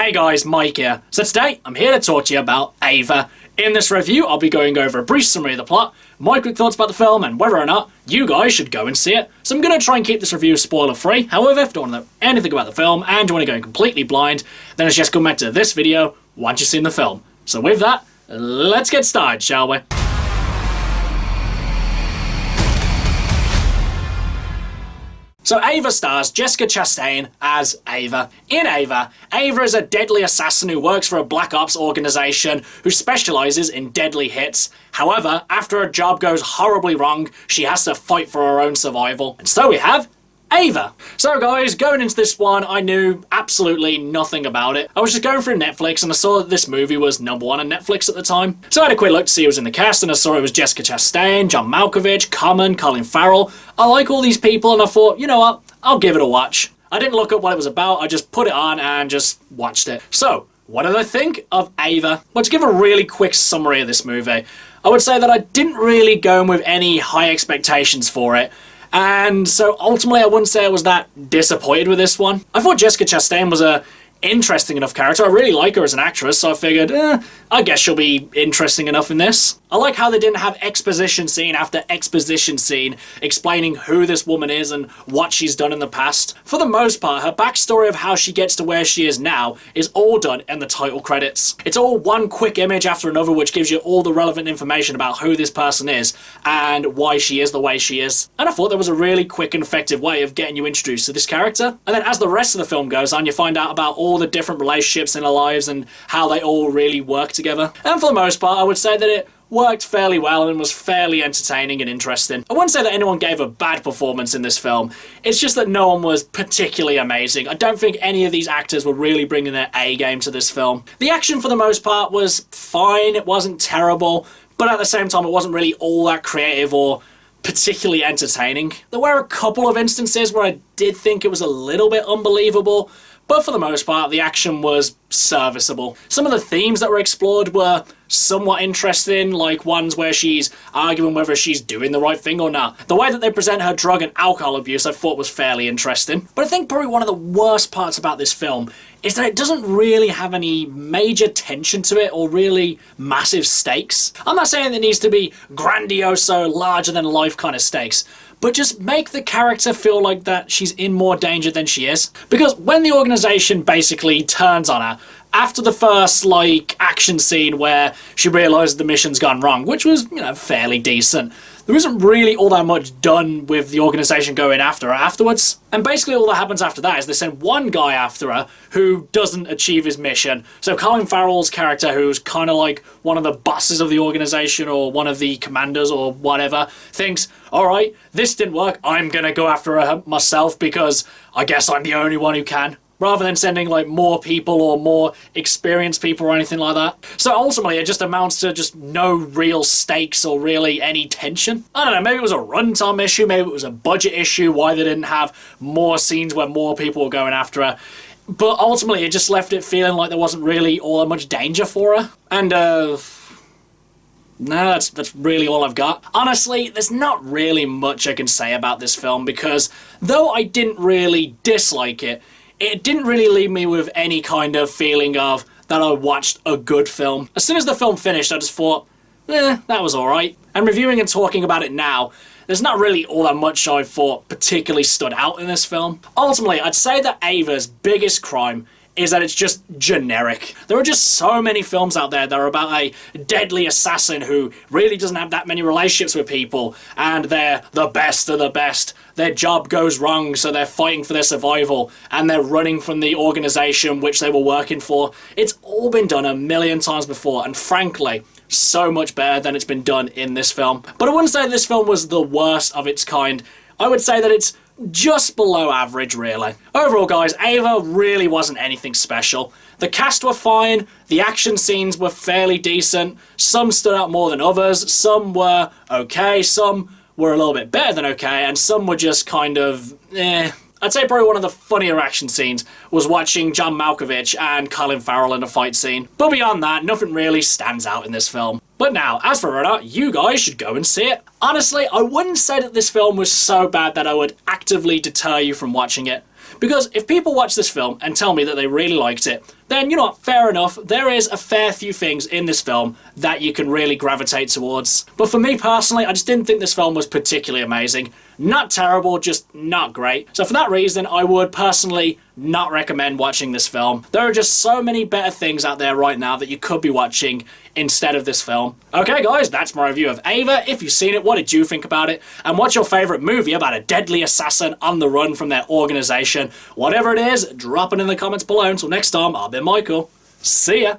Hey guys, Mike here. So today, I'm here to talk to you about Ava. In this review, I'll be going over a brief summary of the plot, my quick thoughts about the film, and whether or not you guys should go and see it. So I'm going to try and keep this review spoiler-free. However, if you don't want to know anything about the film, and you want to go in completely blind, then it's just come back to this video once you've seen the film. So with that, let's get started, shall we? So Ava stars Jessica Chastain as Ava. In Ava, Ava is a deadly assassin who works for a black ops organization who specializes in deadly hits. However, after her job goes horribly wrong, she has to fight for her own survival. And so we have Ava. So guys, going into this one, I knew absolutely nothing about it. I was just going through Netflix and I saw that this movie was #1 on Netflix at the time. So I had a quick look to see who was in the cast, and I saw it was Jessica Chastain, John Malkovich, Common, Colin Farrell. I like all these people and I thought, you know what, I'll give it a watch. I didn't look up what it was about, I just put it on and just watched it. So, what did I think of Ava? Well, to give a really quick summary of this movie, I would say that I didn't really go in with any high expectations for it. And so ultimately I wouldn't say I was that disappointed with this one. I thought Jessica Chastain was a interesting enough character. I really like her as an actress, so I figured, I guess she'll be interesting enough in this. I like how they didn't have exposition scene after exposition scene explaining who this woman is and what she's done in the past. For the most part, her backstory of how she gets to where she is now is all done in the title credits. It's all one quick image after another which gives you all the relevant information about who this person is and why she is the way she is. And I thought there was a really quick and effective way of getting you introduced to this character. And then as the rest of the film goes on, you find out about all the different relationships in their lives and how they all really work together. And for the most part, I would say that it worked fairly well and was fairly entertaining and interesting. I wouldn't say that anyone gave a bad performance in this film. It's just that no one was particularly amazing. I don't think any of these actors were really bringing their A game to this film. The action for the most part was fine, it wasn't terrible, but at the same time it wasn't really all that creative or particularly entertaining. There were a couple of instances where I did think it was a little bit unbelievable, but for the most part, the action was serviceable. Some of the themes that were explored were somewhat interesting, like ones where she's arguing whether she's doing the right thing or not. The way that they present her drug and alcohol abuse I thought was fairly interesting. But I think probably one of the worst parts about this film is that it doesn't really have any major tension to it or really massive stakes. I'm not saying it needs to be grandiose, larger than life kind of stakes, but just make the character feel like that she's in more danger than she is. Because when the organization basically turns on her, after the first, action scene where she realizes the mission's gone wrong, which was, fairly decent, there isn't really all that much done with the organization going after her afterwards. And basically all that happens after that is they send one guy after her who doesn't achieve his mission. So Colin Farrell's character, who's kind of like one of the bosses of the organization or one of the commanders or whatever, thinks, alright, this didn't work, I'm gonna go after her myself because I guess I'm the only one who can. Rather than sending more people or more experienced people or anything like that. So ultimately it just amounts to just no real stakes or really any tension. I don't know, maybe it was a runtime issue, maybe it was a budget issue, why they didn't have more scenes where more people were going after her. But ultimately it just left it feeling like there wasn't really all that much danger for her. And no, that's really all I've got. Honestly, there's not really much I can say about this film because though I didn't really dislike it, it didn't really leave me with any kind of feeling of that I watched a good film. As soon as the film finished, I just thought, that was alright. And reviewing and talking about it now, there's not really all that much I thought particularly stood out in this film. Ultimately, I'd say that Ava's biggest crime is that it's just generic. There are just so many films out there that are about a deadly assassin who really doesn't have that many relationships with people, and they're the best of the best. Their job goes wrong, so they're fighting for their survival, and they're running from the organization which they were working for. It's all been done a million times before, and frankly, so much better than it's been done in this film. But I wouldn't say this film was the worst of its kind. I would say that it's just below average, really. Overall, guys, Ava really wasn't anything special. The cast were fine, the action scenes were fairly decent, some stood out more than others, some were okay, some were a little bit better than okay, and some were just kind of, I'd say probably one of the funnier action scenes was watching John Malkovich and Colin Farrell in a fight scene. But beyond that, nothing really stands out in this film. But now, as for whether or not you guys should go and see it, honestly, I wouldn't say that this film was so bad that I would actively deter you from watching it. Because if people watch this film and tell me that they really liked it, then, you know what, fair enough, there is a fair few things in this film that you can really gravitate towards. But for me personally, I just didn't think this film was particularly amazing. Not terrible, just not great. So for that reason, I would personally not recommend watching this film. There are just so many better things out there right now that you could be watching instead of this film. Okay guys, that's my review of Ava. If you've seen it, what did you think about it? And what's your favourite movie about a deadly assassin on the run from their organisation? Whatever it is, drop it in the comments below. Until next time, I've been Michael. See ya!